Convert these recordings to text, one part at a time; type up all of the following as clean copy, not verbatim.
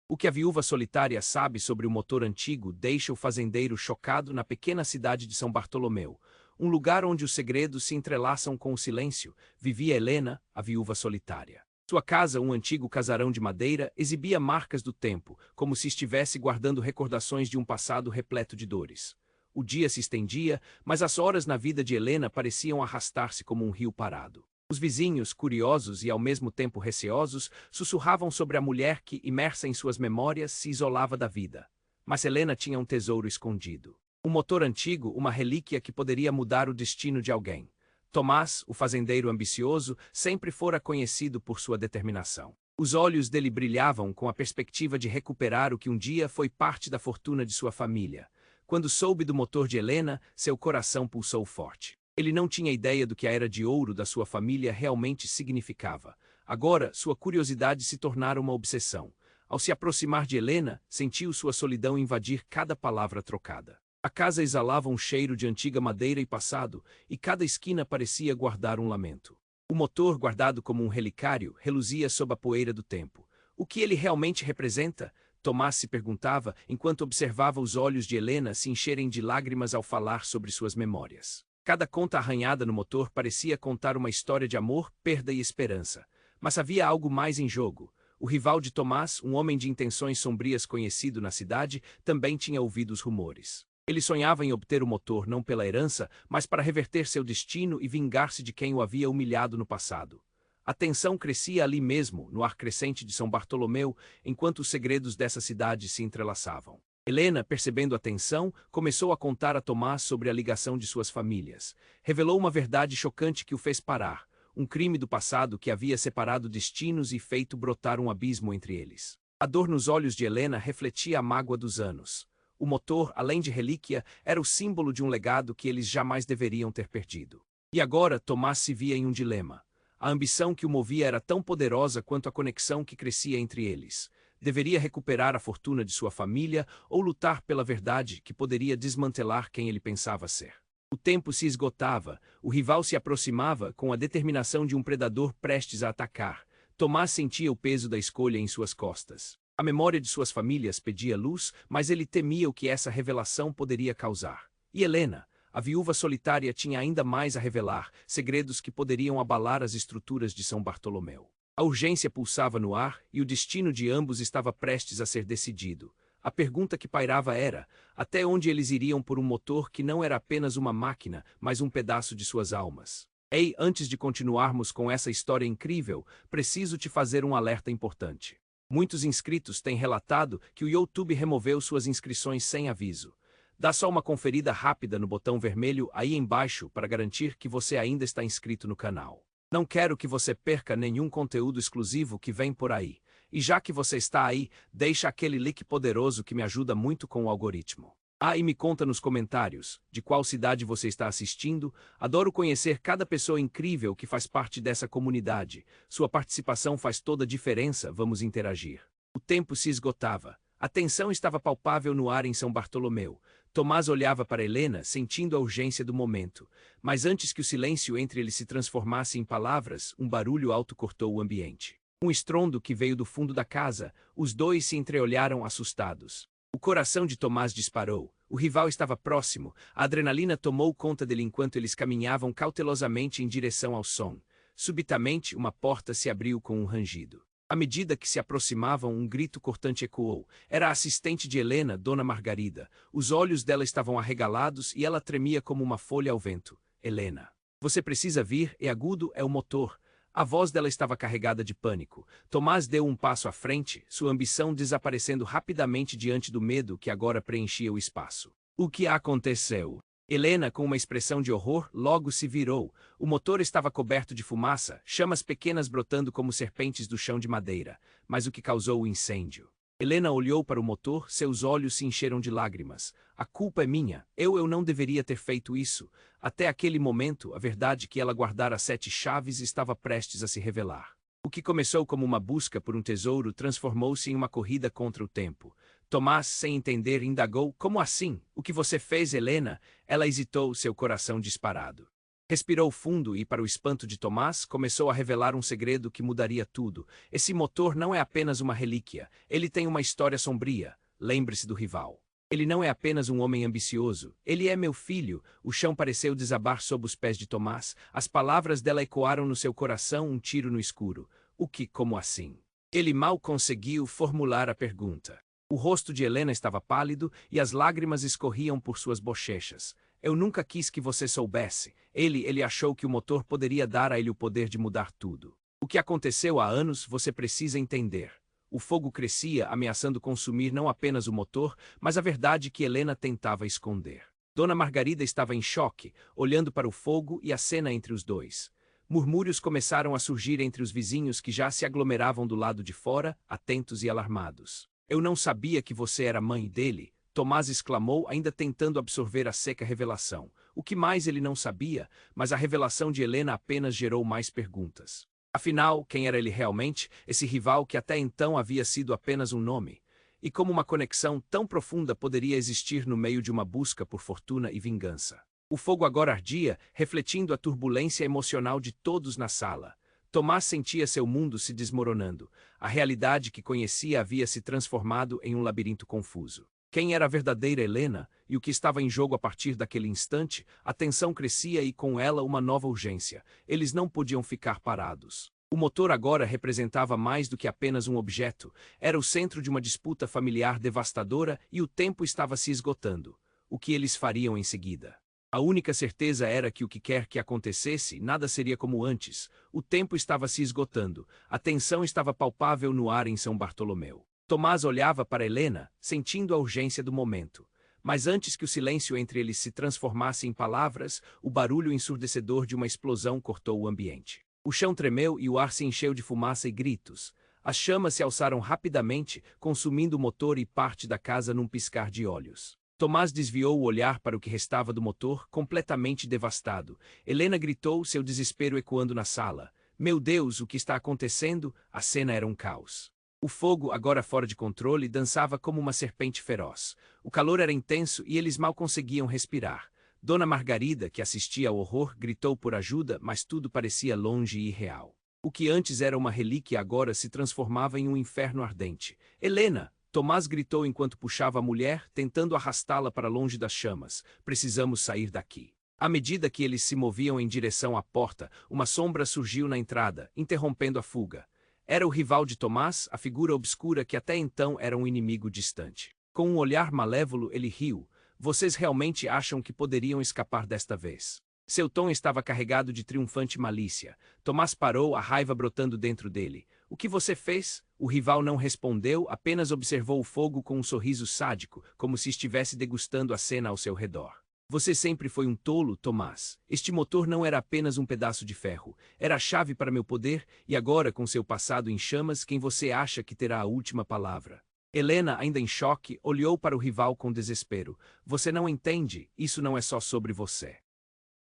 O que a viúva solitária sabe sobre o motor antigo deixa o fazendeiro chocado na pequena cidade de São Bartolomeu, um lugar onde os segredos se entrelaçam com o silêncio. Vivia Helena, a viúva solitária. Sua casa, um antigo casarão de madeira, exibia marcas do tempo, como se estivesse guardando recordações de um passado repleto de dores. O dia se estendia, mas as horas na vida de Helena pareciam arrastar-se como um rio parado. Os vizinhos, curiosos e ao mesmo tempo receosos, sussurravam sobre a mulher que, imersa em suas memórias, se isolava da vida. Mas Helena tinha um tesouro escondido. Um motor antigo, uma relíquia que poderia mudar o destino de alguém. Tomás, o fazendeiro ambicioso, sempre fora conhecido por sua determinação. Os olhos dele brilhavam com a perspectiva de recuperar o que um dia foi parte da fortuna de sua família. Quando soube do motor de Helena, seu coração pulsou forte. Ele não tinha ideia do que a era de ouro da sua família realmente significava. Agora, sua curiosidade se tornara uma obsessão. Ao se aproximar de Helena, sentiu sua solidão invadir cada palavra trocada. A casa exalava um cheiro de antiga madeira e passado, e cada esquina parecia guardar um lamento. O motor, guardado como um relicário, reluzia sob a poeira do tempo. O que ele realmente representa? Tomás se perguntava, enquanto observava os olhos de Helena se encherem de lágrimas ao falar sobre suas memórias. Cada conta arranhada no motor parecia contar uma história de amor, perda e esperança. Mas havia algo mais em jogo. O rival de Tomás, um homem de intenções sombrias conhecido na cidade, também tinha ouvido os rumores. Ele sonhava em obter o motor não pela herança, mas para reverter seu destino e vingar-se de quem o havia humilhado no passado. A tensão crescia ali mesmo, no ar crescente de São Bartolomeu, enquanto os segredos dessa cidade se entrelaçavam. Helena, percebendo a tensão, começou a contar a Tomás sobre a ligação de suas famílias. Revelou uma verdade chocante que o fez parar, um crime do passado que havia separado destinos e feito brotar um abismo entre eles. A dor nos olhos de Helena refletia a mágoa dos anos. O motor, além de relíquia, era o símbolo de um legado que eles jamais deveriam ter perdido. E agora Tomás se via em um dilema. A ambição que o movia era tão poderosa quanto a conexão que crescia entre eles. Deveria recuperar a fortuna de sua família ou lutar pela verdade que poderia desmantelar quem ele pensava ser. O tempo se esgotava, o rival se aproximava com a determinação de um predador prestes a atacar. Tomás sentia o peso da escolha em suas costas. A memória de suas famílias pedia luz, mas ele temia o que essa revelação poderia causar. E Helena, a viúva solitária, tinha ainda mais a revelar, segredos que poderiam abalar as estruturas de São Bartolomeu. A urgência pulsava no ar e o destino de ambos estava prestes a ser decidido. A pergunta que pairava era, até onde eles iriam por um motor que não era apenas uma máquina, mas um pedaço de suas almas? Ei, antes de continuarmos com essa história incrível, preciso te fazer um alerta importante. Muitos inscritos têm relatado que o YouTube removeu suas inscrições sem aviso. Dá só uma conferida rápida no botão vermelho aí embaixo para garantir que você ainda está inscrito no canal. Não quero que você perca nenhum conteúdo exclusivo que vem por aí. E já que você está aí, deixa aquele like poderoso que me ajuda muito com o algoritmo. E me conta nos comentários de qual cidade você está assistindo. Adoro conhecer cada pessoa incrível que faz parte dessa comunidade. Sua participação faz toda a diferença, vamos interagir. O tempo se esgotava. A tensão estava palpável no ar em São Bartolomeu. Tomás olhava para Helena, sentindo a urgência do momento. Mas antes que o silêncio entre eles se transformasse em palavras, um barulho alto cortou o ambiente. Um estrondo que veio do fundo da casa, os dois se entreolharam assustados. O coração de Tomás disparou. O rival estava próximo. A adrenalina tomou conta dele enquanto eles caminhavam cautelosamente em direção ao som. Subitamente, uma porta se abriu com um rangido. À medida que se aproximavam, um grito cortante ecoou. Era a assistente de Helena, Dona Margarida. Os olhos dela estavam arregalados e ela tremia como uma folha ao vento. Helena. Você precisa vir, é agudo, é o motor. A voz dela estava carregada de pânico. Tomás deu um passo à frente, sua ambição desaparecendo rapidamente diante do medo que agora preenchia o espaço. O que aconteceu? Helena, com uma expressão de horror, logo se virou. O motor estava coberto de fumaça, chamas pequenas brotando como serpentes do chão de madeira. Mas o que causou o incêndio? Helena olhou para o motor, seus olhos se encheram de lágrimas. A culpa é minha. Eu não deveria ter feito isso. Até aquele momento, a verdade que ela guardara 7 chaves estava prestes a se revelar. O que começou como uma busca por um tesouro transformou-se em uma corrida contra o tempo. Tomás, sem entender, indagou: como assim? O que você fez, Helena? Ela hesitou, seu coração disparado. Respirou fundo e, para o espanto de Tomás, começou a revelar um segredo que mudaria tudo. Esse motor não é apenas uma relíquia, ele tem uma história sombria. Lembre-se do rival. Ele não é apenas um homem ambicioso, ele é meu filho. O chão pareceu desabar sob os pés de Tomás, as palavras dela ecoaram no seu coração, um tiro no escuro. O que, como assim? Ele mal conseguiu formular a pergunta. O rosto de Helena estava pálido e as lágrimas escorriam por suas bochechas. Eu nunca quis que você soubesse. Ele achou que o motor poderia dar a ele o poder de mudar tudo. O que aconteceu há anos você precisa entender. O fogo crescia, ameaçando consumir não apenas o motor, mas a verdade que Helena tentava esconder. Dona Margarida estava em choque, olhando para o fogo e a cena entre os dois. Murmúrios começaram a surgir entre os vizinhos que já se aglomeravam do lado de fora, atentos e alarmados. Eu não sabia que você era mãe dele, Tomás exclamou, ainda tentando absorver a seca revelação. O que mais ele não sabia, mas a revelação de Helena apenas gerou mais perguntas. Afinal, quem era ele realmente, esse rival que até então havia sido apenas um nome? E como uma conexão tão profunda poderia existir no meio de uma busca por fortuna e vingança? O fogo agora ardia, refletindo a turbulência emocional de todos na sala. Tomás sentia seu mundo se desmoronando. A realidade que conhecia havia se transformado em um labirinto confuso. Quem era a verdadeira Helena e o que estava em jogo a partir daquele instante? A tensão crescia e com ela uma nova urgência. Eles não podiam ficar parados. O motor agora representava mais do que apenas um objeto. Era o centro de uma disputa familiar devastadora e o tempo estava se esgotando. O que eles fariam em seguida? A única certeza era que o que quer que acontecesse, nada seria como antes. O tempo estava se esgotando. A tensão estava palpável no ar em São Bartolomeu. Tomás olhava para Helena, sentindo a urgência do momento. Mas antes que o silêncio entre eles se transformasse em palavras, o barulho ensurdecedor de uma explosão cortou o ambiente. O chão tremeu e o ar se encheu de fumaça e gritos. As chamas se alçaram rapidamente, consumindo o motor e parte da casa num piscar de olhos. Tomás desviou o olhar para o que restava do motor, completamente devastado. Helena gritou, seu desespero ecoando na sala. Meu Deus, o que está acontecendo? A cena era um caos. O fogo, agora fora de controle, dançava como uma serpente feroz. O calor era intenso e eles mal conseguiam respirar. Dona Margarida, que assistia ao horror, gritou por ajuda, mas tudo parecia longe e irreal. O que antes era uma relíquia agora se transformava em um inferno ardente. Helena! Tomás gritou enquanto puxava a mulher, tentando arrastá-la para longe das chamas. Precisamos sair daqui. À medida que eles se moviam em direção à porta, uma sombra surgiu na entrada, interrompendo a fuga. Era o rival de Tomás, a figura obscura que até então era um inimigo distante. Com um olhar malévolo, ele riu. Vocês realmente acham que poderiam escapar desta vez? Seu tom estava carregado de triunfante malícia. Tomás parou, a raiva brotando dentro dele. O que você fez? O rival não respondeu, apenas observou o fogo com um sorriso sádico, como se estivesse degustando a cena ao seu redor. Você sempre foi um tolo, Tomás. Este motor não era apenas um pedaço de ferro. Era a chave para meu poder, e agora, com seu passado em chamas, quem você acha que terá a última palavra? Helena, ainda em choque, olhou para o rival com desespero. Você não entende, isso não é só sobre você.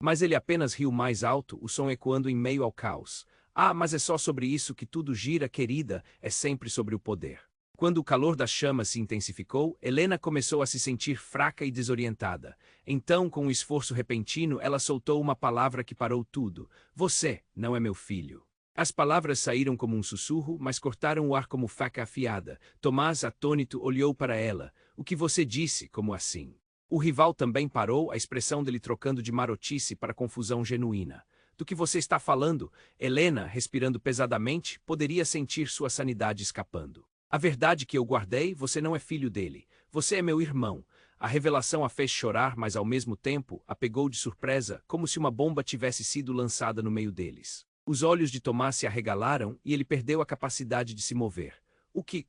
Mas ele apenas riu mais alto, o som ecoando em meio ao caos. Ah, mas é só sobre isso que tudo gira, querida, é sempre sobre o poder. Quando o calor das chamas se intensificou, Helena começou a se sentir fraca e desorientada. Então, com um esforço repentino, ela soltou uma palavra que parou tudo. Você não é meu filho. As palavras saíram como um sussurro, mas cortaram o ar como faca afiada. Tomás, atônito, olhou para ela. O que você disse, como assim? O rival também parou, a expressão dele trocando de marotice para confusão genuína. Do que você está falando? Helena, respirando pesadamente, poderia sentir sua sanidade escapando. A verdade que eu guardei, você não é filho dele. Você é meu irmão. A revelação a fez chorar, mas ao mesmo tempo, a pegou de surpresa, como se uma bomba tivesse sido lançada no meio deles. Os olhos de Tomás se arregalaram e ele perdeu a capacidade de se mover.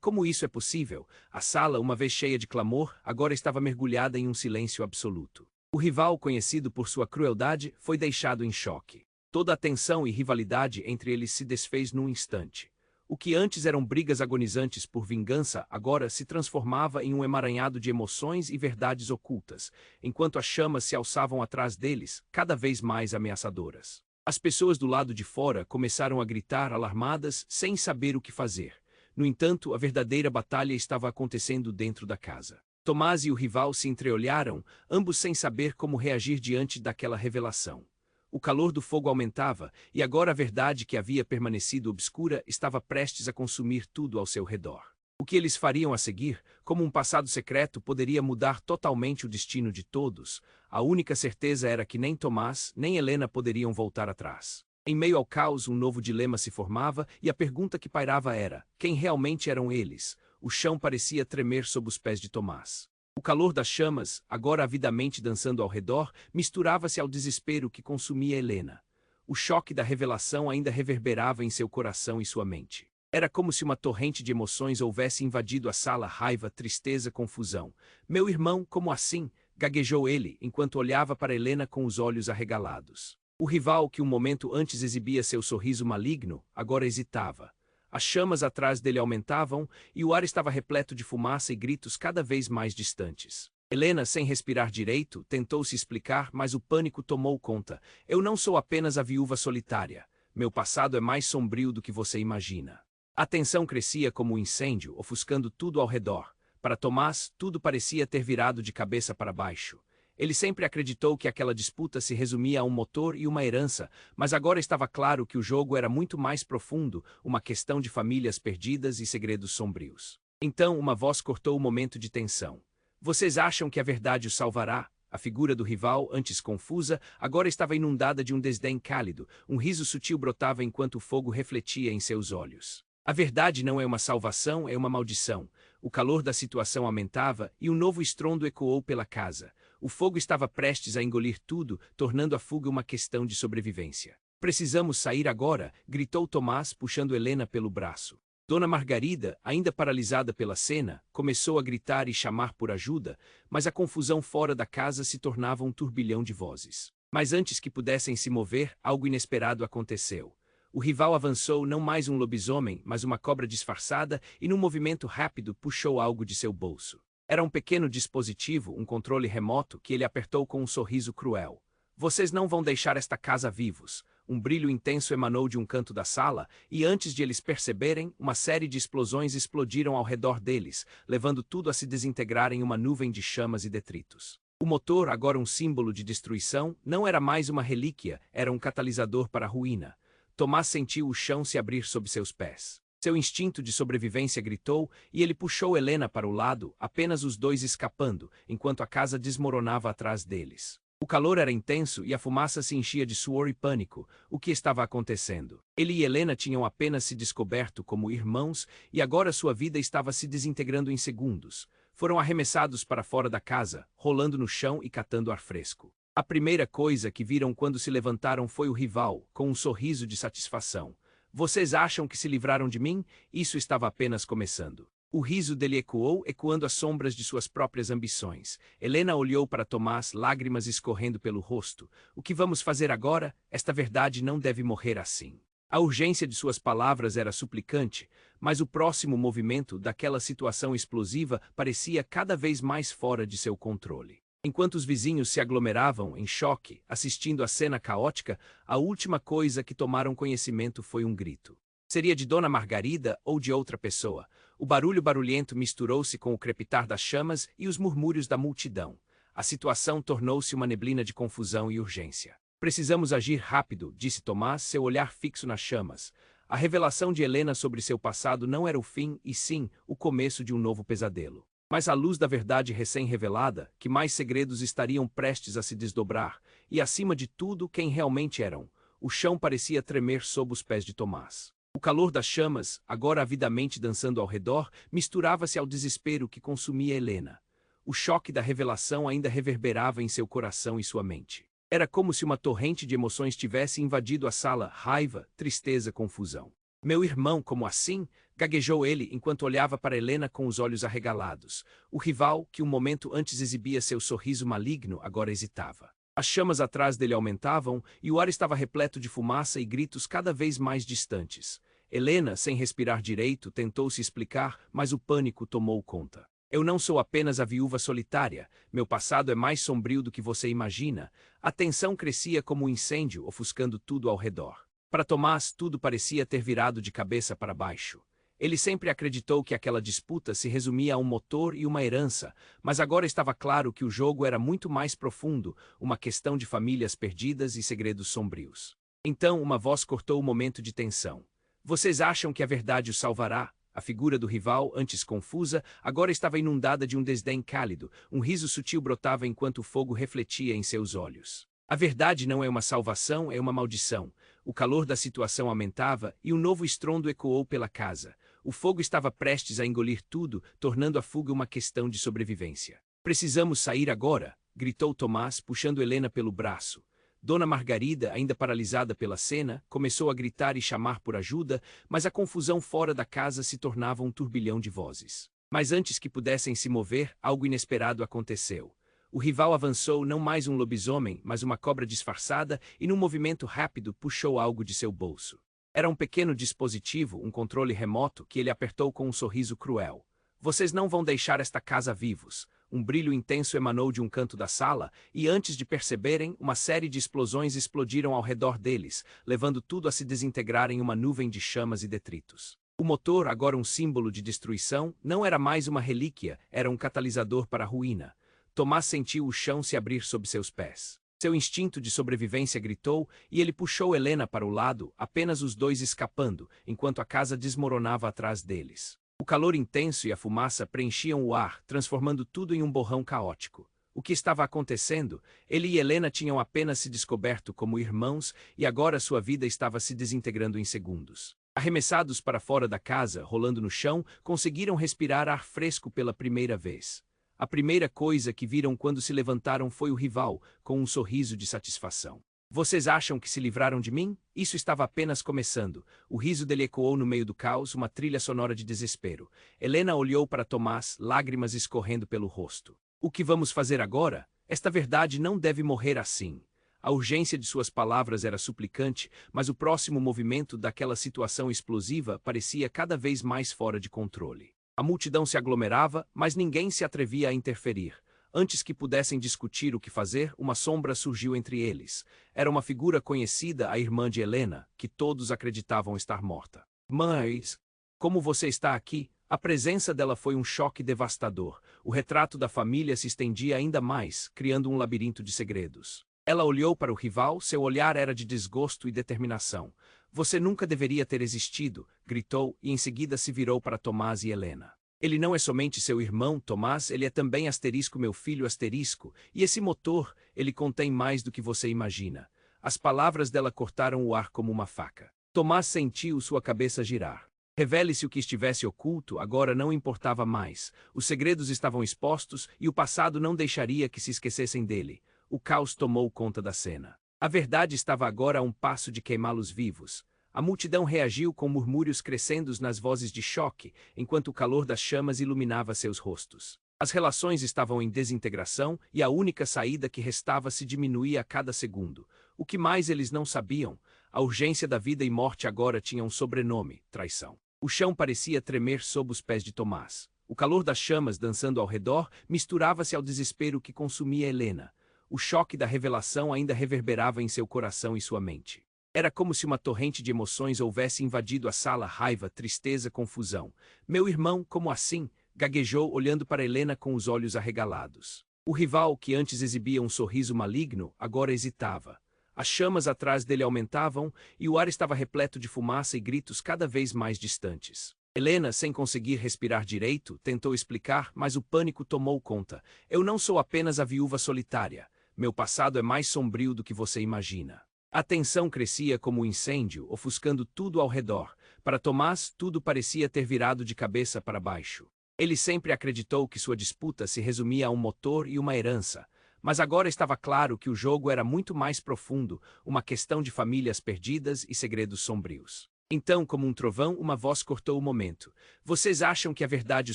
Como isso é possível? A sala, uma vez cheia de clamor, agora estava mergulhada em um silêncio absoluto. O rival, conhecido por sua crueldade, foi deixado em choque. Toda a tensão e rivalidade entre eles se desfez num instante. O que antes eram brigas agonizantes por vingança, agora se transformava em um emaranhado de emoções e verdades ocultas, enquanto as chamas se alçavam atrás deles, cada vez mais ameaçadoras. As pessoas do lado de fora começaram a gritar alarmadas, sem saber o que fazer. No entanto, a verdadeira batalha estava acontecendo dentro da casa. Tomás e o rival se entreolharam, ambos sem saber como reagir diante daquela revelação. O calor do fogo aumentava, e agora a verdade que havia permanecido obscura estava prestes a consumir tudo ao seu redor. O que eles fariam a seguir, como um passado secreto, poderia mudar totalmente o destino de todos. A única certeza era que nem Tomás, nem Helena poderiam voltar atrás. Em meio ao caos, um novo dilema se formava, e a pergunta que pairava era: quem realmente eram eles? O chão parecia tremer sob os pés de Tomás. O calor das chamas, agora avidamente dançando ao redor, misturava-se ao desespero que consumia Helena. O choque da revelação ainda reverberava em seu coração e sua mente. Era como se uma torrente de emoções houvesse invadido a sala: raiva, tristeza, confusão. Meu irmão, como assim? Gaguejou ele, enquanto olhava para Helena com os olhos arregalados. O rival, que um momento antes exibia seu sorriso maligno, agora hesitava. As chamas atrás dele aumentavam, e o ar estava repleto de fumaça e gritos cada vez mais distantes. Helena, sem respirar direito, tentou se explicar, mas o pânico tomou conta. Eu não sou apenas a viúva solitária. Meu passado é mais sombrio do que você imagina. A tensão crescia como um incêndio, ofuscando tudo ao redor. Para Tomás, tudo parecia ter virado de cabeça para baixo. Ele sempre acreditou que aquela disputa se resumia a um motor e uma herança, mas agora estava claro que o jogo era muito mais profundo, uma questão de famílias perdidas e segredos sombrios. Então, uma voz cortou o momento de tensão. Vocês acham que a verdade os salvará? A figura do rival, antes confusa, agora estava inundada de um desdém cálido. Um riso sutil brotava enquanto o fogo refletia em seus olhos. A verdade não é uma salvação, é uma maldição. O calor da situação aumentava e um novo estrondo ecoou pela casa. O fogo estava prestes a engolir tudo, tornando a fuga uma questão de sobrevivência. Precisamos sair agora, gritou Tomás, puxando Helena pelo braço. Dona Margarida, ainda paralisada pela cena, começou a gritar e chamar por ajuda, mas a confusão fora da casa se tornava um turbilhão de vozes. Mas antes que pudessem se mover, algo inesperado aconteceu. O rival avançou, não mais um lobisomem, mas uma cobra disfarçada, e num movimento rápido puxou algo de seu bolso. Era um pequeno dispositivo, um controle remoto, que ele apertou com um sorriso cruel. Vocês não vão deixar esta casa vivos. Um brilho intenso emanou de um canto da sala, e antes de eles perceberem, uma série de explosões explodiram ao redor deles, levando tudo a se desintegrar em uma nuvem de chamas e detritos. O motor, agora um símbolo de destruição, não era mais uma relíquia, era um catalisador para a ruína. Tomás sentiu o chão se abrir sob seus pés. Seu instinto de sobrevivência gritou, e ele puxou Helena para o lado, apenas os dois escapando, enquanto a casa desmoronava atrás deles. O calor era intenso e a fumaça se enchia de suor e pânico. O que estava acontecendo? Ele e Helena tinham apenas se descoberto como irmãos, e agora sua vida estava se desintegrando em segundos. Foram arremessados para fora da casa, rolando no chão e catando ar fresco. A primeira coisa que viram quando se levantaram foi o rival, com um sorriso de satisfação. Vocês acham que se livraram de mim? Isso estava apenas começando. O riso dele ecoou, ecoando as sombras de suas próprias ambições. Helena olhou para Tomás, lágrimas escorrendo pelo rosto. O que vamos fazer agora? Esta verdade não deve morrer assim. A urgência de suas palavras era suplicante, mas o próximo movimento daquela situação explosiva parecia cada vez mais fora de seu controle. Enquanto os vizinhos se aglomeravam, em choque, assistindo à cena caótica, a última coisa que tomaram conhecimento foi um grito. Seria de Dona Margarida ou de outra pessoa. O barulho barulhento misturou-se com o crepitar das chamas e os murmúrios da multidão. A situação tornou-se uma neblina de confusão e urgência. Precisamos agir rápido, disse Tomás, seu olhar fixo nas chamas. A revelação de Helena sobre seu passado não era o fim, e sim, o começo de um novo pesadelo. Mas à luz da verdade recém-revelada, que mais segredos estariam prestes a se desdobrar, e acima de tudo, quem realmente eram. O chão parecia tremer sob os pés de Tomás. O calor das chamas, agora avidamente dançando ao redor, misturava-se ao desespero que consumia Helena. O choque da revelação ainda reverberava em seu coração e sua mente. Era como se uma torrente de emoções tivesse invadido a sala: raiva, tristeza, confusão. Meu irmão, como assim? Gaguejou ele enquanto olhava para Helena com os olhos arregalados. O rival, que um momento antes exibia seu sorriso maligno, agora hesitava. As chamas atrás dele aumentavam e o ar estava repleto de fumaça e gritos cada vez mais distantes. Helena, sem respirar direito, tentou se explicar, mas o pânico tomou conta. Eu não sou apenas a viúva solitária. Meu passado é mais sombrio do que você imagina. A tensão crescia como um incêndio, ofuscando tudo ao redor. Para Tomás, tudo parecia ter virado de cabeça para baixo. Ele sempre acreditou que aquela disputa se resumia a um motor e uma herança, mas agora estava claro que o jogo era muito mais profundo, uma questão de famílias perdidas e segredos sombrios. Então uma voz cortou o momento de tensão. Vocês acham que a verdade o salvará? A figura do rival, antes confusa, agora estava inundada de um desdém cálido, um riso sutil brotava enquanto o fogo refletia em seus olhos. A verdade não é uma salvação, é uma maldição. O calor da situação aumentava e um novo estrondo ecoou pela casa. O fogo estava prestes a engolir tudo, tornando a fuga uma questão de sobrevivência. Precisamos sair agora, gritou Tomás, puxando Helena pelo braço. Dona Margarida, ainda paralisada pela cena, começou a gritar e chamar por ajuda, mas a confusão fora da casa se tornava um turbilhão de vozes. Mas antes que pudessem se mover, algo inesperado aconteceu. O rival avançou, não mais um lobisomem, mas uma cobra disfarçada, e num movimento rápido puxou algo de seu bolso. Era um pequeno dispositivo, um controle remoto, que ele apertou com um sorriso cruel. Vocês não vão deixar esta casa vivos. Um brilho intenso emanou de um canto da sala, e antes de perceberem, uma série de explosões explodiram ao redor deles, levando tudo a se desintegrar em uma nuvem de chamas e detritos. O motor, agora um símbolo de destruição, não era mais uma relíquia, era um catalisador para a ruína. Tomás sentiu o chão se abrir sob seus pés. Seu instinto de sobrevivência gritou, e ele puxou Helena para o lado, apenas os dois escapando, enquanto a casa desmoronava atrás deles. O calor intenso e a fumaça preenchiam o ar, transformando tudo em um borrão caótico. O que estava acontecendo? Ele e Helena tinham apenas se descoberto como irmãos e agora sua vida estava se desintegrando em segundos. Arremessados para fora da casa, rolando no chão, conseguiram respirar ar fresco pela primeira vez. A primeira coisa que viram quando se levantaram foi o rival, com um sorriso de satisfação. Vocês acham que se livraram de mim? Isso estava apenas começando. O riso dele ecoou no meio do caos, uma trilha sonora de desespero. Helena olhou para Tomás, lágrimas escorrendo pelo rosto. O que vamos fazer agora? Esta verdade não deve morrer assim. A urgência de suas palavras era suplicante, mas o próximo movimento daquela situação explosiva parecia cada vez mais fora de controle. A multidão se aglomerava, mas ninguém se atrevia a interferir. Antes que pudessem discutir o que fazer, uma sombra surgiu entre eles. Era uma figura conhecida, a irmã de Helena, que todos acreditavam estar morta. Mas, como você está aqui? A presença dela foi um choque devastador. O retrato da família se estendia ainda mais, criando um labirinto de segredos. Ela olhou para o rival, seu olhar era de desgosto e determinação. Você nunca deveria ter existido, gritou, e em seguida se virou para Tomás e Helena. Ele não é somente seu irmão, Tomás, ele é também asterisco meu filho asterisco, e esse motor, ele contém mais do que você imagina. As palavras dela cortaram o ar como uma faca. Tomás sentiu sua cabeça girar. Revele-se o que estivesse oculto, agora não importava mais. Os segredos estavam expostos e o passado não deixaria que se esquecessem dele. O caos tomou conta da cena. A verdade estava agora a um passo de queimá-los vivos. A multidão reagiu com murmúrios crescendos nas vozes de choque, enquanto o calor das chamas iluminava seus rostos. As relações estavam em desintegração e a única saída que restava se diminuía a cada segundo. O que mais eles não sabiam? A urgência da vida e morte agora tinha um sobrenome: traição. O chão parecia tremer sob os pés de Tomás. O calor das chamas dançando ao redor misturava-se ao desespero que consumia Helena. O choque da revelação ainda reverberava em seu coração e sua mente. Era como se uma torrente de emoções houvesse invadido a sala: raiva, tristeza, confusão. Meu irmão, como assim? Gaguejou, olhando para Helena com os olhos arregalados. O rival, que antes exibia um sorriso maligno, agora hesitava. As chamas atrás dele aumentavam e o ar estava repleto de fumaça e gritos cada vez mais distantes. Helena, sem conseguir respirar direito, tentou explicar, mas o pânico tomou conta. Eu não sou apenas a viúva solitária. Meu passado é mais sombrio do que você imagina. A tensão crescia como um incêndio, ofuscando tudo ao redor. Para Tomás, tudo parecia ter virado de cabeça para baixo. Ele sempre acreditou que sua disputa se resumia a um motor e uma herança. Mas agora estava claro que o jogo era muito mais profundo, uma questão de famílias perdidas e segredos sombrios. Então, como um trovão, uma voz cortou o momento. Vocês acham que a verdade o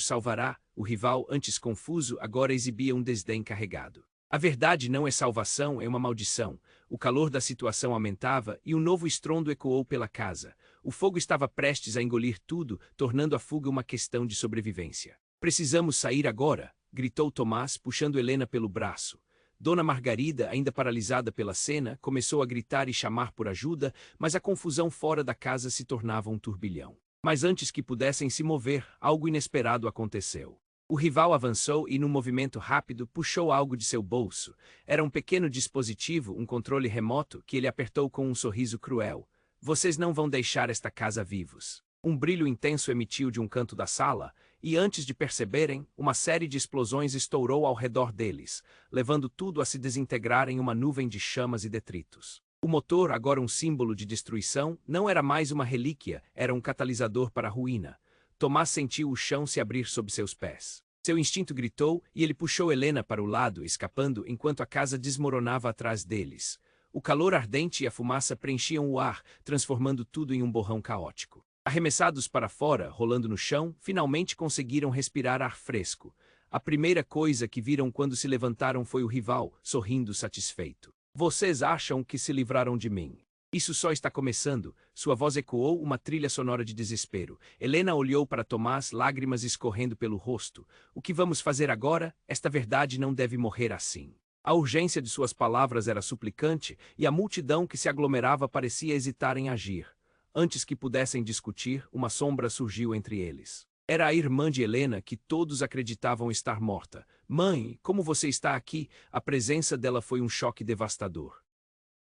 salvará? O rival, antes confuso, agora exibia um desdém carregado. A verdade não é salvação, é uma maldição. O calor da situação aumentava e um novo estrondo ecoou pela casa. O fogo estava prestes a engolir tudo, tornando a fuga uma questão de sobrevivência. Precisamos sair agora, gritou Tomás, puxando Helena pelo braço. Dona Margarida, ainda paralisada pela cena, começou a gritar e chamar por ajuda, mas a confusão fora da casa se tornava um turbilhão. Mas antes que pudessem se mover, algo inesperado aconteceu. O rival avançou e, num movimento rápido, puxou algo de seu bolso. Era um pequeno dispositivo, um controle remoto, que ele apertou com um sorriso cruel. Vocês não vão deixar esta casa vivos. Um brilho intenso emitiu de um canto da sala, e antes de perceberem, uma série de explosões estourou ao redor deles, levando tudo a se desintegrar em uma nuvem de chamas e detritos. O motor, agora um símbolo de destruição, não era mais uma relíquia, era um catalisador para a ruína. Tomás sentiu o chão se abrir sob seus pés. Seu instinto gritou e ele puxou Helena para o lado, escapando enquanto a casa desmoronava atrás deles. O calor ardente e a fumaça preenchiam o ar, transformando tudo em um borrão caótico. Arremessados para fora, rolando no chão, finalmente conseguiram respirar ar fresco. A primeira coisa que viram quando se levantaram foi o rival, sorrindo satisfeito. Vocês acham que se livraram de mim? Isso só está começando. Sua voz ecoou uma trilha sonora de desespero. Helena olhou para Tomás, lágrimas escorrendo pelo rosto. O que vamos fazer agora? Esta verdade não deve morrer assim. A urgência de suas palavras era suplicante e a multidão que se aglomerava parecia hesitar em agir. Antes que pudessem discutir, uma sombra surgiu entre eles. Era a irmã de Helena, que todos acreditavam estar morta. Mãe, como você está aqui? A presença dela foi um choque devastador.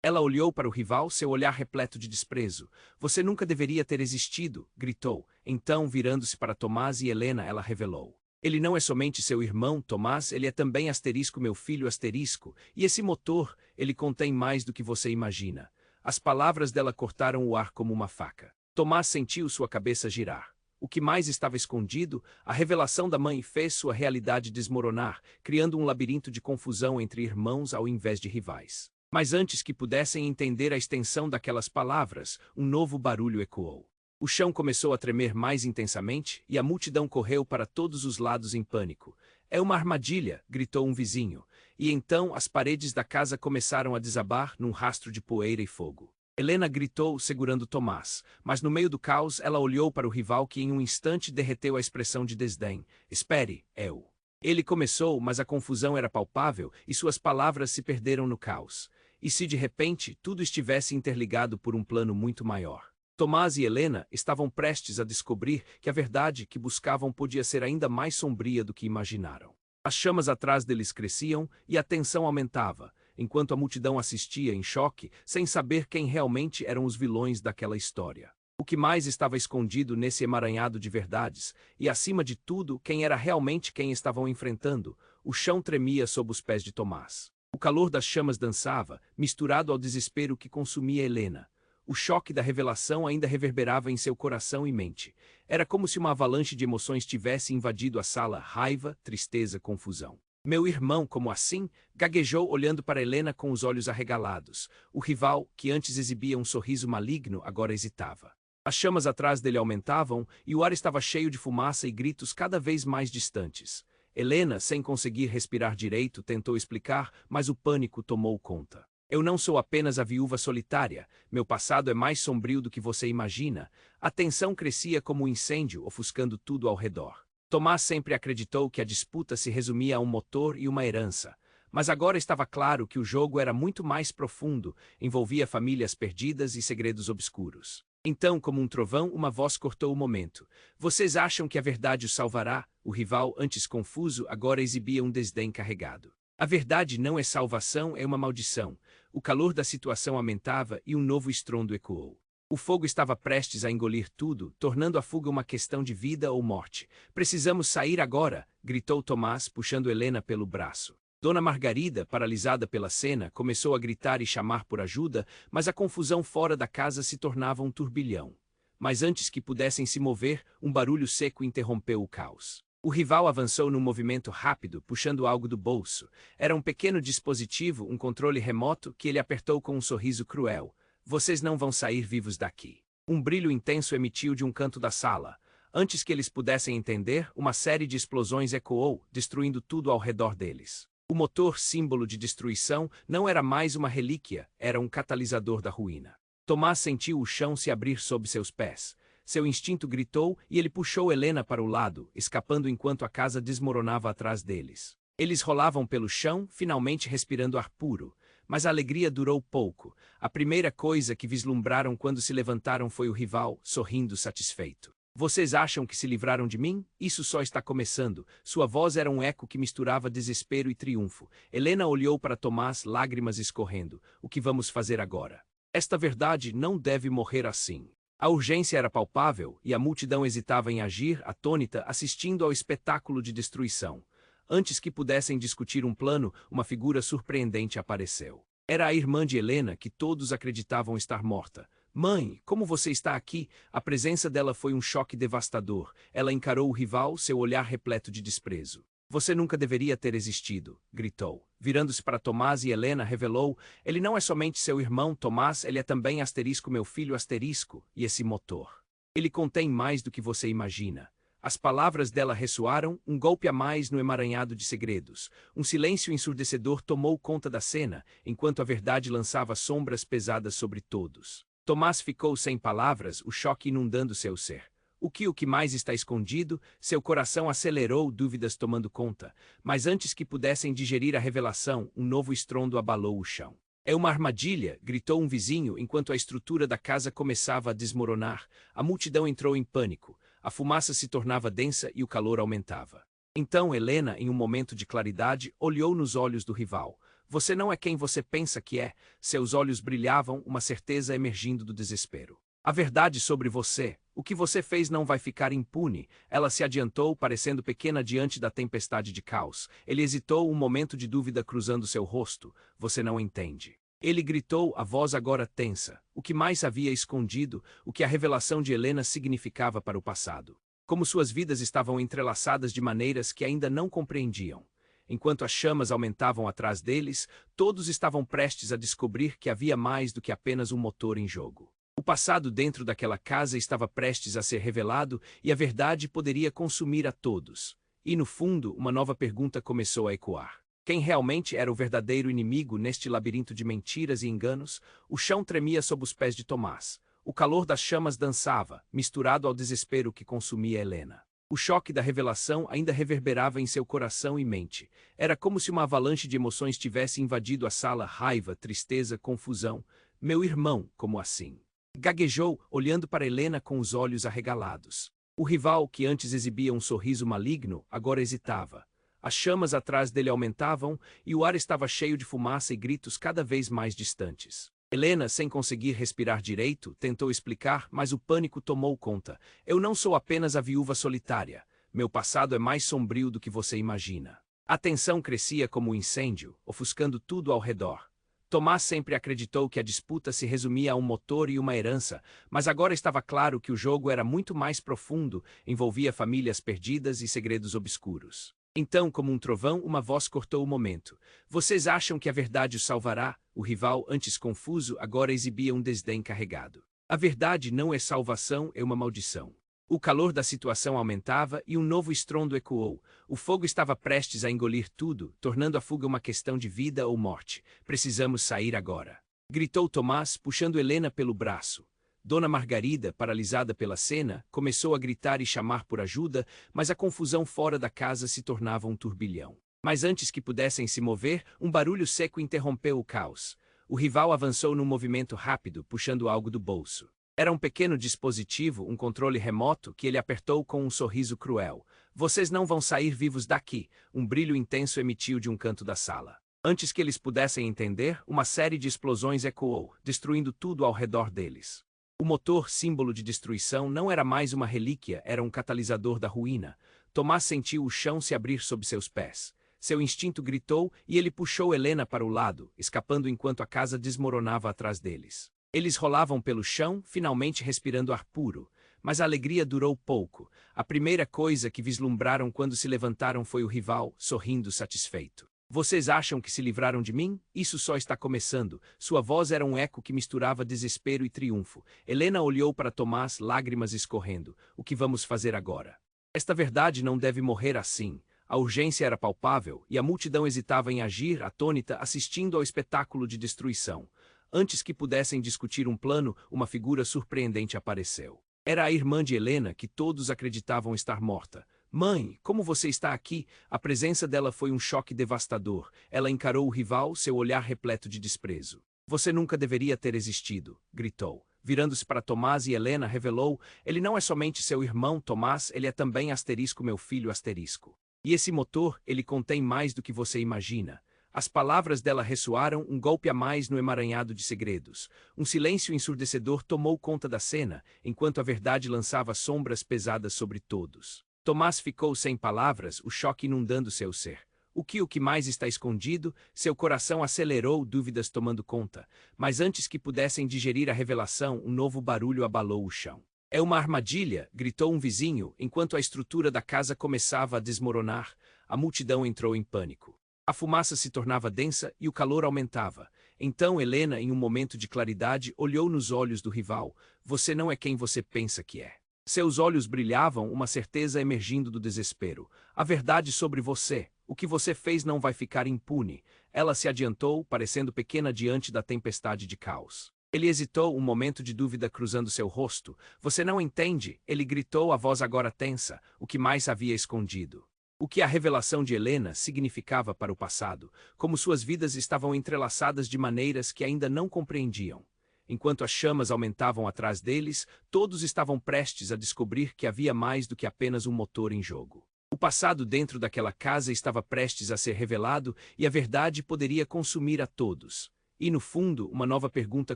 Ela olhou para o rival, seu olhar repleto de desprezo. Você nunca deveria ter existido, gritou. Então, virando-se para Tomás e Helena, ela revelou. Ele não é somente seu irmão, Tomás, ele é também asterisco, meu filho asterisco. E esse motor, ele contém mais do que você imagina. As palavras dela cortaram o ar como uma faca. Tomás sentiu sua cabeça girar. O que mais estava escondido, a revelação da mãe fez sua realidade desmoronar, criando um labirinto de confusão entre irmãos ao invés de rivais. Mas antes que pudessem entender a extensão daquelas palavras, um novo barulho ecoou. O chão começou a tremer mais intensamente e a multidão correu para todos os lados em pânico. É uma armadilha, gritou um vizinho. E então as paredes da casa começaram a desabar num rastro de poeira e fogo. Helena gritou, segurando Tomás, mas no meio do caos ela olhou para o rival que em um instante derreteu a expressão de desdém. Espere, eu. Ele começou, mas a confusão era palpável e suas palavras se perderam no caos. E se de repente tudo estivesse interligado por um plano muito maior? Tomás e Helena estavam prestes a descobrir que a verdade que buscavam podia ser ainda mais sombria do que imaginaram. As chamas atrás deles cresciam e a tensão aumentava, enquanto a multidão assistia em choque, sem saber quem realmente eram os vilões daquela história. O que mais estava escondido nesse emaranhado de verdades, e acima de tudo, quem era realmente quem estavam enfrentando. O chão tremia sob os pés de Tomás. O calor das chamas dançava, misturado ao desespero que consumia Helena. O choque da revelação ainda reverberava em seu coração e mente. Era como se uma avalanche de emoções tivesse invadido a sala: raiva, tristeza, confusão. Meu irmão, como assim? Gaguejou olhando para Helena com os olhos arregalados. O rival, que antes exibia um sorriso maligno, agora hesitava. As chamas atrás dele aumentavam e o ar estava cheio de fumaça e gritos cada vez mais distantes. Helena, sem conseguir respirar direito, tentou explicar, mas o pânico tomou conta. Eu não sou apenas a viúva solitária, meu passado é mais sombrio do que você imagina. A tensão crescia como um incêndio, ofuscando tudo ao redor. Tomás sempre acreditou que a disputa se resumia a um motor e uma herança. Mas agora estava claro que o jogo era muito mais profundo, envolvia famílias perdidas e segredos obscuros. Então, como um trovão, uma voz cortou o momento. Vocês acham que a verdade os salvará? O rival, antes confuso, agora exibia um desdém carregado. A verdade não é salvação, é uma maldição. O calor da situação aumentava e um novo estrondo ecoou. O fogo estava prestes a engolir tudo, tornando a fuga uma questão de vida ou morte. Precisamos sair agora, gritou Tomás, puxando Helena pelo braço. Dona Margarida, paralisada pela cena, começou a gritar e chamar por ajuda, mas a confusão fora da casa se tornava um turbilhão. Mas antes que pudessem se mover, um barulho seco interrompeu o caos. O rival avançou num movimento rápido, puxando algo do bolso. Era um pequeno dispositivo, um controle remoto, que ele apertou com um sorriso cruel. Vocês não vão sair vivos daqui. Um brilho intenso emitiu de um canto da sala. Antes que eles pudessem entender, uma série de explosões ecoou, destruindo tudo ao redor deles. O motor, símbolo de destruição, não era mais uma relíquia, era um catalisador da ruína. Tomás sentiu o chão se abrir sob seus pés. Seu instinto gritou e ele puxou Helena para o lado, escapando enquanto a casa desmoronava atrás deles. Eles rolavam pelo chão, finalmente respirando ar puro. Mas a alegria durou pouco. A primeira coisa que vislumbraram quando se levantaram foi o rival, sorrindo satisfeito. Vocês acham que se livraram de mim? Isso só está começando. Sua voz era um eco que misturava desespero e triunfo. Helena olhou para Tomás, lágrimas escorrendo. O que vamos fazer agora? Esta verdade não deve morrer assim. A urgência era palpável e a multidão hesitava em agir, atônita, assistindo ao espetáculo de destruição. Antes que pudessem discutir um plano, uma figura surpreendente apareceu. Era a irmã de Helena, que todos acreditavam estar morta. Mãe, como você está aqui? A presença dela foi um choque devastador. Ela encarou o rival, seu olhar repleto de desprezo. Você nunca deveria ter existido, gritou. Virando-se para Tomás e Helena, revelou: ele não é somente seu irmão, Tomás, ele é também asterisco, meu filho asterisco, e esse motor. Ele contém mais do que você imagina. As palavras dela ressoaram, um golpe a mais no emaranhado de segredos. Um silêncio ensurdecedor tomou conta da cena, enquanto a verdade lançava sombras pesadas sobre todos. Tomás ficou sem palavras, o choque inundando seu ser. O que mais está escondido? Seu coração acelerou, dúvidas tomando conta. Mas antes que pudessem digerir a revelação, um novo estrondo abalou o chão. É uma armadilha, gritou um vizinho enquanto a estrutura da casa começava a desmoronar. A multidão entrou em pânico. A fumaça se tornava densa e o calor aumentava. Então Helena, em um momento de claridade, olhou nos olhos do rival. Você não é quem você pensa que é. Seus olhos brilhavam, uma certeza emergindo do desespero. A verdade sobre você, o que você fez não vai ficar impune. Ela se adiantou, parecendo pequena diante da tempestade de caos. Ele hesitou, um momento de dúvida cruzando seu rosto. Você não entende. Ele gritou, a voz agora tensa. O que mais havia escondido, o que a revelação de Helena significava para o passado. Como suas vidas estavam entrelaçadas de maneiras que ainda não compreendiam. Enquanto as chamas aumentavam atrás deles, todos estavam prestes a descobrir que havia mais do que apenas um motor em jogo. O passado dentro daquela casa estava prestes a ser revelado e a verdade poderia consumir a todos. E no fundo, uma nova pergunta começou a ecoar. Quem realmente era o verdadeiro inimigo neste labirinto de mentiras e enganos? O chão tremia sob os pés de Tomás. O calor das chamas dançava, misturado ao desespero que consumia Helena. O choque da revelação ainda reverberava em seu coração e mente. Era como se uma avalanche de emoções tivesse invadido a sala, raiva, tristeza, confusão. Meu irmão, como assim? Gaguejou, olhando para Helena com os olhos arregalados. O rival, que antes exibia um sorriso maligno, agora hesitava. As chamas atrás dele aumentavam e o ar estava cheio de fumaça e gritos cada vez mais distantes. Helena, sem conseguir respirar direito, tentou explicar, mas o pânico tomou conta. Eu não sou apenas a viúva solitária. Meu passado é mais sombrio do que você imagina. A tensão crescia como um incêndio, ofuscando tudo ao redor. Tomás sempre acreditou que a disputa se resumia a um motor e uma herança, mas agora estava claro que o jogo era muito mais profundo, envolvia famílias perdidas e segredos obscuros. Então, como um trovão, uma voz cortou o momento. Vocês acham que a verdade o salvará? O rival, antes confuso, agora exibia um desdém carregado. A verdade não é salvação, é uma maldição. O calor da situação aumentava e um novo estrondo ecoou. O fogo estava prestes a engolir tudo, tornando a fuga uma questão de vida ou morte. Precisamos sair agora. Gritou Tomás, puxando Helena pelo braço. Dona Margarida, paralisada pela cena, começou a gritar e chamar por ajuda, mas a confusão fora da casa se tornava um turbilhão. Mas antes que pudessem se mover, um barulho seco interrompeu o caos. O rival avançou num movimento rápido, puxando algo do bolso. Era um pequeno dispositivo, um controle remoto, que ele apertou com um sorriso cruel. Vocês não vão sair vivos daqui, um brilho intenso emitiu de um canto da sala. Antes que eles pudessem entender, uma série de explosões ecoou, destruindo tudo ao redor deles. O motor, símbolo de destruição, não era mais uma relíquia, era um catalisador da ruína. Tomás sentiu o chão se abrir sob seus pés. Seu instinto gritou e ele puxou Helena para o lado, escapando enquanto a casa desmoronava atrás deles. Eles rolavam pelo chão, finalmente respirando ar puro. Mas a alegria durou pouco. A primeira coisa que vislumbraram quando se levantaram foi o rival, sorrindo satisfeito. Vocês acham que se livraram de mim? Isso só está começando. Sua voz era um eco que misturava desespero e triunfo. Helena olhou para Tomás, lágrimas escorrendo. O que vamos fazer agora? Esta verdade não deve morrer assim. A urgência era palpável e a multidão hesitava em agir, atônita, assistindo ao espetáculo de destruição. Antes que pudessem discutir um plano, uma figura surpreendente apareceu. Era a irmã de Helena, que todos acreditavam estar morta. Mãe, como você está aqui? A presença dela foi um choque devastador. Ela encarou o rival, seu olhar repleto de desprezo. Você nunca deveria ter existido, gritou. Virando-se para Tomás e Helena, revelou: ele não é somente seu irmão, Tomás, ele é também asterisco meu filho asterisco. E esse motor, ele contém mais do que você imagina. As palavras dela ressoaram um golpe a mais no emaranhado de segredos. Um silêncio ensurdecedor tomou conta da cena, enquanto a verdade lançava sombras pesadas sobre todos. Tomás ficou sem palavras, o choque inundando seu ser. O que mais está escondido? Seu coração acelerou, dúvidas tomando conta. Mas antes que pudessem digerir a revelação, um novo barulho abalou o chão. É uma armadilha, gritou um vizinho, enquanto a estrutura da casa começava a desmoronar. A multidão entrou em pânico. A fumaça se tornava densa e o calor aumentava. Então Helena, em um momento de claridade, olhou nos olhos do rival. Você não é quem você pensa que é. Seus olhos brilhavam, uma certeza emergindo do desespero. A verdade sobre você. O que você fez não vai ficar impune. Ela se adiantou, parecendo pequena diante da tempestade de caos. Ele hesitou, um momento de dúvida cruzando seu rosto. Você não entende, ele gritou, a voz agora tensa, o que mais havia escondido. O que a revelação de Helena significava para o passado, como suas vidas estavam entrelaçadas de maneiras que ainda não compreendiam. Enquanto as chamas aumentavam atrás deles, todos estavam prestes a descobrir que havia mais do que apenas um motor em jogo. O passado dentro daquela casa estava prestes a ser revelado e a verdade poderia consumir a todos. E no fundo, uma nova pergunta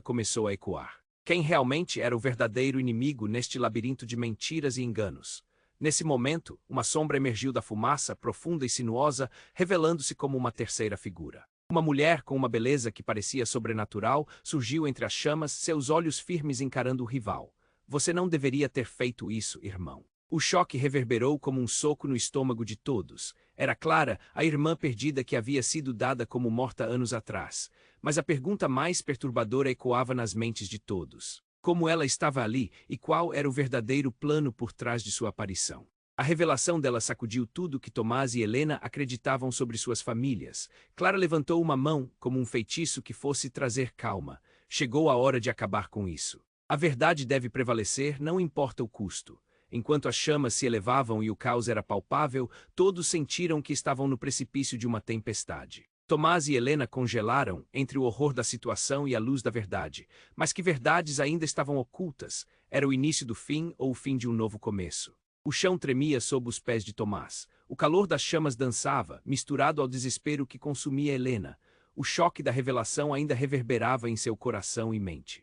começou a ecoar. Quem realmente era o verdadeiro inimigo neste labirinto de mentiras e enganos? Nesse momento, uma sombra emergiu da fumaça, profunda e sinuosa, revelando-se como uma terceira figura. Uma mulher com uma beleza que parecia sobrenatural surgiu entre as chamas, seus olhos firmes encarando o rival. Você não deveria ter feito isso, irmão. O choque reverberou como um soco no estômago de todos. Era Clara, a irmã perdida que havia sido dada como morta anos atrás. Mas a pergunta mais perturbadora ecoava nas mentes de todos. Como ela estava ali e qual era o verdadeiro plano por trás de sua aparição? A revelação dela sacudiu tudo que Tomás e Helena acreditavam sobre suas famílias. Clara levantou uma mão, como um feitiço que fosse trazer calma. Chegou a hora de acabar com isso. A verdade deve prevalecer, não importa o custo. Enquanto as chamas se elevavam e o caos era palpável, todos sentiram que estavam no precipício de uma tempestade. Tomás e Helena congelaram entre o horror da situação e a luz da verdade. Mas que verdades ainda estavam ocultas? Era o início do fim ou o fim de um novo começo? O chão tremia sob os pés de Tomás. O calor das chamas dançava, misturado ao desespero que consumia Helena. O choque da revelação ainda reverberava em seu coração e mente.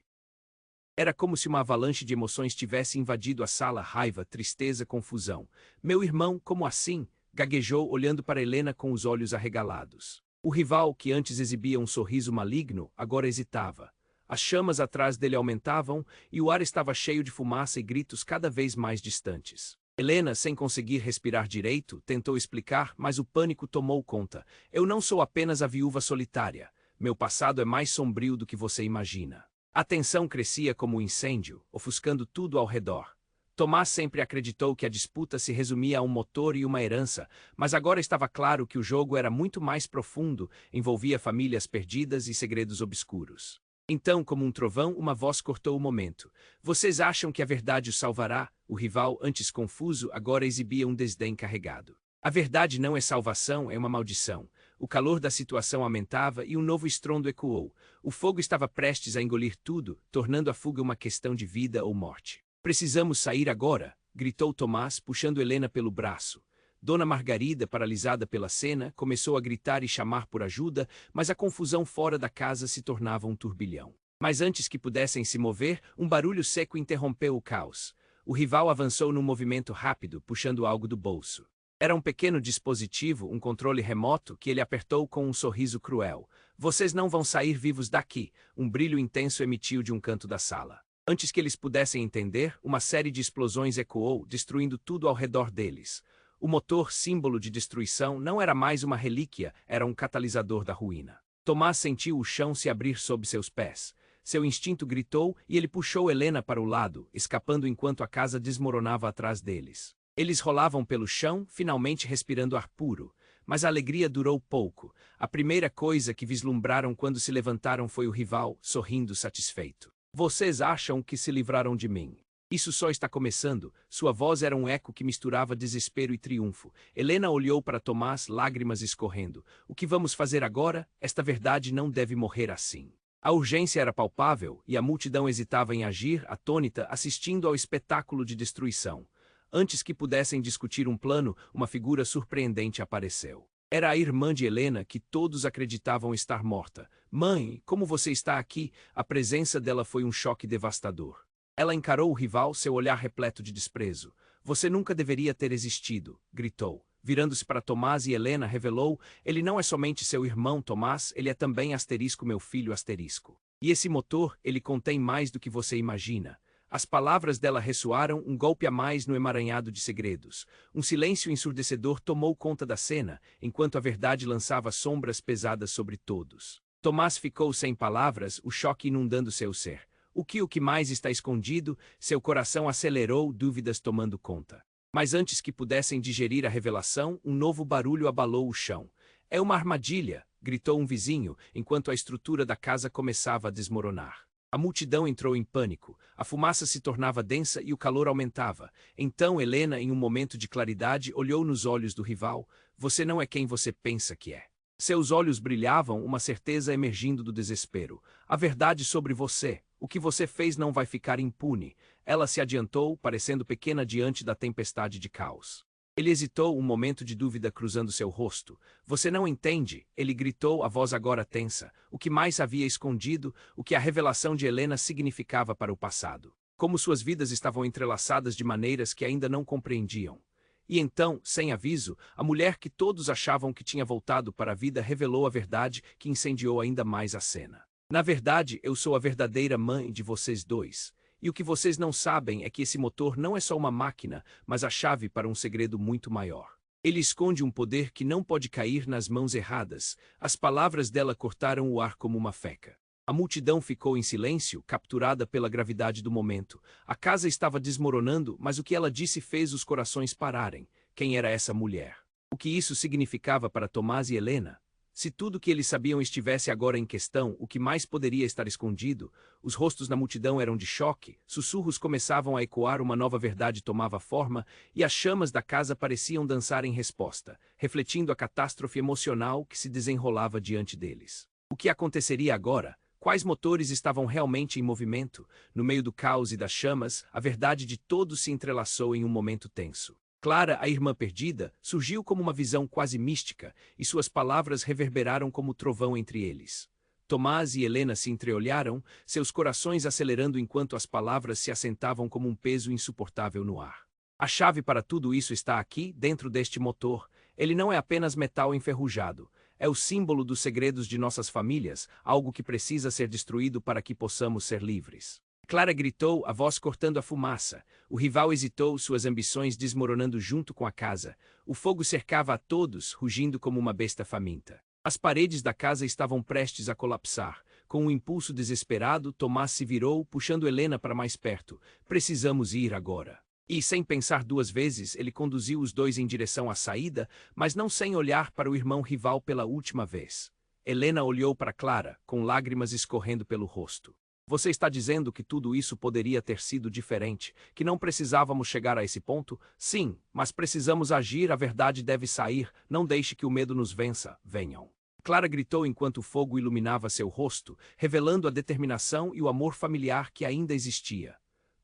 Era como se uma avalanche de emoções tivesse invadido a sala, raiva, tristeza, confusão. Meu irmão, como assim? Gaguejou, olhando para Helena com os olhos arregalados. O rival, que antes exibia um sorriso maligno, agora hesitava. As chamas atrás dele aumentavam e o ar estava cheio de fumaça e gritos cada vez mais distantes. Helena, sem conseguir respirar direito, tentou explicar, mas o pânico tomou conta. Eu não sou apenas a viúva solitária. Meu passado é mais sombrio do que você imagina. A tensão crescia como um incêndio, ofuscando tudo ao redor. Tomás sempre acreditou que a disputa se resumia a um motor e uma herança, mas agora estava claro que o jogo era muito mais profundo, envolvia famílias perdidas e segredos obscuros. Então, como um trovão, uma voz cortou o momento. Vocês acham que a verdade os salvará? O rival, antes confuso, agora exibia um desdém carregado. A verdade não é salvação, é uma maldição. O calor da situação aumentava e um novo estrondo ecoou. O fogo estava prestes a engolir tudo, tornando a fuga uma questão de vida ou morte. Precisamos sair agora, gritou Tomás, puxando Helena pelo braço. Dona Margarida, paralisada pela cena, começou a gritar e chamar por ajuda, mas a confusão fora da casa se tornava um turbilhão. Mas antes que pudessem se mover, um barulho seco interrompeu o caos. O rival avançou num movimento rápido, puxando algo do bolso. Era um pequeno dispositivo, um controle remoto, que ele apertou com um sorriso cruel. Vocês não vão sair vivos daqui, um brilho intenso emitiu de um canto da sala. Antes que eles pudessem entender, uma série de explosões ecoou, destruindo tudo ao redor deles. O motor, símbolo de destruição, não era mais uma relíquia, era um catalisador da ruína. Tomás sentiu o chão se abrir sob seus pés. Seu instinto gritou e ele puxou Helena para o lado, escapando enquanto a casa desmoronava atrás deles. Eles rolavam pelo chão, finalmente respirando ar puro. Mas a alegria durou pouco. A primeira coisa que vislumbraram quando se levantaram foi o rival, sorrindo satisfeito. Vocês acham que se livraram de mim? Isso só está começando. Sua voz era um eco que misturava desespero e triunfo. Helena olhou para Tomás, lágrimas escorrendo. O que vamos fazer agora? Esta verdade não deve morrer assim. A urgência era palpável e a multidão hesitava em agir, atônita, assistindo ao espetáculo de destruição. Antes que pudessem discutir um plano, uma figura surpreendente apareceu. Era a irmã de Helena, que todos acreditavam estar morta. Mãe, como você está aqui? A presença dela foi um choque devastador. Ela encarou o rival, seu olhar repleto de desprezo. Você nunca deveria ter existido, gritou. Virando-se para Tomás e Helena, revelou, ele não é somente seu irmão, Tomás, ele é também asterisco, meu filho asterisco. E esse motor, ele contém mais do que você imagina. As palavras dela ressoaram, um golpe a mais no emaranhado de segredos. Um silêncio ensurdecedor tomou conta da cena, enquanto a verdade lançava sombras pesadas sobre todos. Tomás ficou sem palavras, o choque inundando seu ser. O que mais está escondido? Seu coração acelerou, dúvidas tomando conta. Mas antes que pudessem digerir a revelação, um novo barulho abalou o chão. É uma armadilha, gritou um vizinho, enquanto a estrutura da casa começava a desmoronar. A multidão entrou em pânico, a fumaça se tornava densa e o calor aumentava. Então Helena, em um momento de claridade, olhou nos olhos do rival. Você não é quem você pensa que é. Seus olhos brilhavam, uma certeza emergindo do desespero. A verdade sobre você. O que você fez não vai ficar impune. Ela se adiantou, parecendo pequena diante da tempestade de caos. Ele hesitou, um momento de dúvida cruzando seu rosto. Você não entende, ele gritou, a voz agora tensa. O que mais havia escondido, o que a revelação de Helena significava para o passado. Como suas vidas estavam entrelaçadas de maneiras que ainda não compreendiam. E então, sem aviso, a mulher que todos achavam que tinha voltado para a vida revelou a verdade que incendiou ainda mais a cena. Na verdade, eu sou a verdadeira mãe de vocês dois. E o que vocês não sabem é que esse motor não é só uma máquina, mas a chave para um segredo muito maior. Ele esconde um poder que não pode cair nas mãos erradas. As palavras dela cortaram o ar como uma faca. A multidão ficou em silêncio, capturada pela gravidade do momento. A casa estava desmoronando, mas o que ela disse fez os corações pararem. Quem era essa mulher? O que isso significava para Tomás e Helena? Se tudo que eles sabiam estivesse agora em questão, o que mais poderia estar escondido? Os rostos na multidão eram de choque, sussurros começavam a ecoar, uma nova verdade tomava forma, e as chamas da casa pareciam dançar em resposta, refletindo a catástrofe emocional que se desenrolava diante deles. O que aconteceria agora? Quais motores estavam realmente em movimento? No meio do caos e das chamas, a verdade de todos se entrelaçou em um momento tenso. Clara, a irmã perdida, surgiu como uma visão quase mística, e suas palavras reverberaram como trovão entre eles. Tomás e Helena se entreolharam, seus corações acelerando enquanto as palavras se assentavam como um peso insuportável no ar. A chave para tudo isso está aqui, dentro deste motor. Ele não é apenas metal enferrujado. É o símbolo dos segredos de nossas famílias, algo que precisa ser destruído para que possamos ser livres. Clara gritou, a voz cortando a fumaça. O rival hesitou, suas ambições desmoronando junto com a casa. O fogo cercava a todos, rugindo como uma besta faminta. As paredes da casa estavam prestes a colapsar. Com um impulso desesperado, Tomás se virou, puxando Helena para mais perto. Precisamos ir agora. E, sem pensar duas vezes, ele conduziu os dois em direção à saída, mas não sem olhar para o irmão rival pela última vez. Helena olhou para Clara, com lágrimas escorrendo pelo rosto. Você está dizendo que tudo isso poderia ter sido diferente, que não precisávamos chegar a esse ponto? Sim, mas precisamos agir, a verdade deve sair, não deixe que o medo nos vença, venham. Clara gritou enquanto o fogo iluminava seu rosto, revelando a determinação e o amor familiar que ainda existia.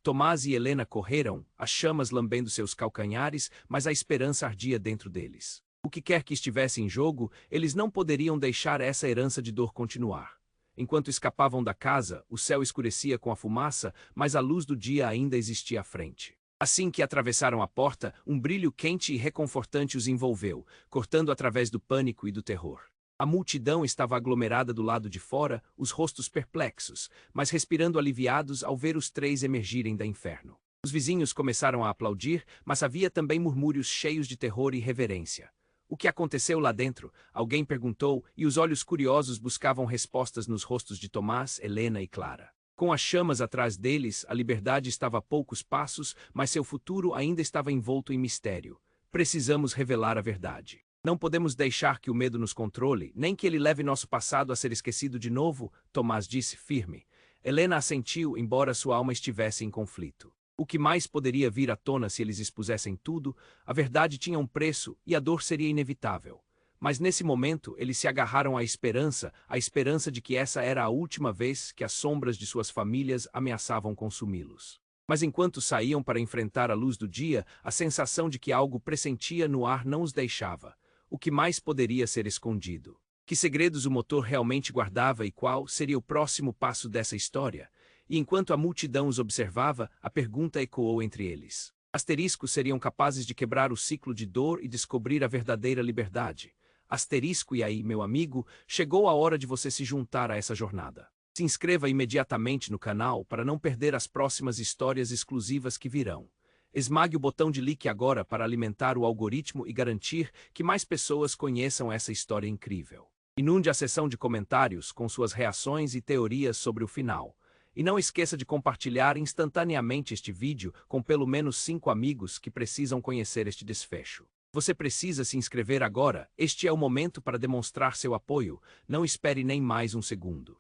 Tomás e Helena correram, as chamas lambendo seus calcanhares, mas a esperança ardia dentro deles. O que quer que estivesse em jogo, eles não poderiam deixar essa herança de dor continuar. Enquanto escapavam da casa, o céu escurecia com a fumaça, mas a luz do dia ainda existia à frente. Assim que atravessaram a porta, um brilho quente e reconfortante os envolveu, cortando através do pânico e do terror. A multidão estava aglomerada do lado de fora, os rostos perplexos, mas respirando aliviados ao ver os três emergirem da inferno. Os vizinhos começaram a aplaudir, mas havia também murmúrios cheios de terror e reverência. O que aconteceu lá dentro? Alguém perguntou, e os olhos curiosos buscavam respostas nos rostos de Tomás, Helena e Clara. Com as chamas atrás deles, a liberdade estava a poucos passos, mas seu futuro ainda estava envolto em mistério. Precisamos revelar a verdade. Não podemos deixar que o medo nos controle, nem que ele leve nosso passado a ser esquecido de novo, Tomás disse firme. Helena assentiu, embora sua alma estivesse em conflito. O que mais poderia vir à tona se eles expusessem tudo? A verdade tinha um preço e a dor seria inevitável. Mas nesse momento eles se agarraram à esperança, a esperança de que essa era a última vez que as sombras de suas famílias ameaçavam consumi-los. Mas enquanto saíam para enfrentar a luz do dia, a sensação de que algo pressentia no ar não os deixava. O que mais poderia ser escondido? Que segredos o motor realmente guardava e qual seria o próximo passo dessa história? E enquanto a multidão os observava, a pergunta ecoou entre eles. Asteriscos seriam capazes de quebrar o ciclo de dor e descobrir a verdadeira liberdade. Asterisco, e aí, meu amigo, chegou a hora de você se juntar a essa jornada. Se inscreva imediatamente no canal para não perder as próximas histórias exclusivas que virão. Esmague o botão de like agora para alimentar o algoritmo e garantir que mais pessoas conheçam essa história incrível. Inunde a seção de comentários com suas reações e teorias sobre o final. E não esqueça de compartilhar instantaneamente este vídeo com pelo menos 5 amigos que precisam conhecer este desfecho. Você precisa se inscrever agora, este é o momento para demonstrar seu apoio, não espere nem mais um segundo.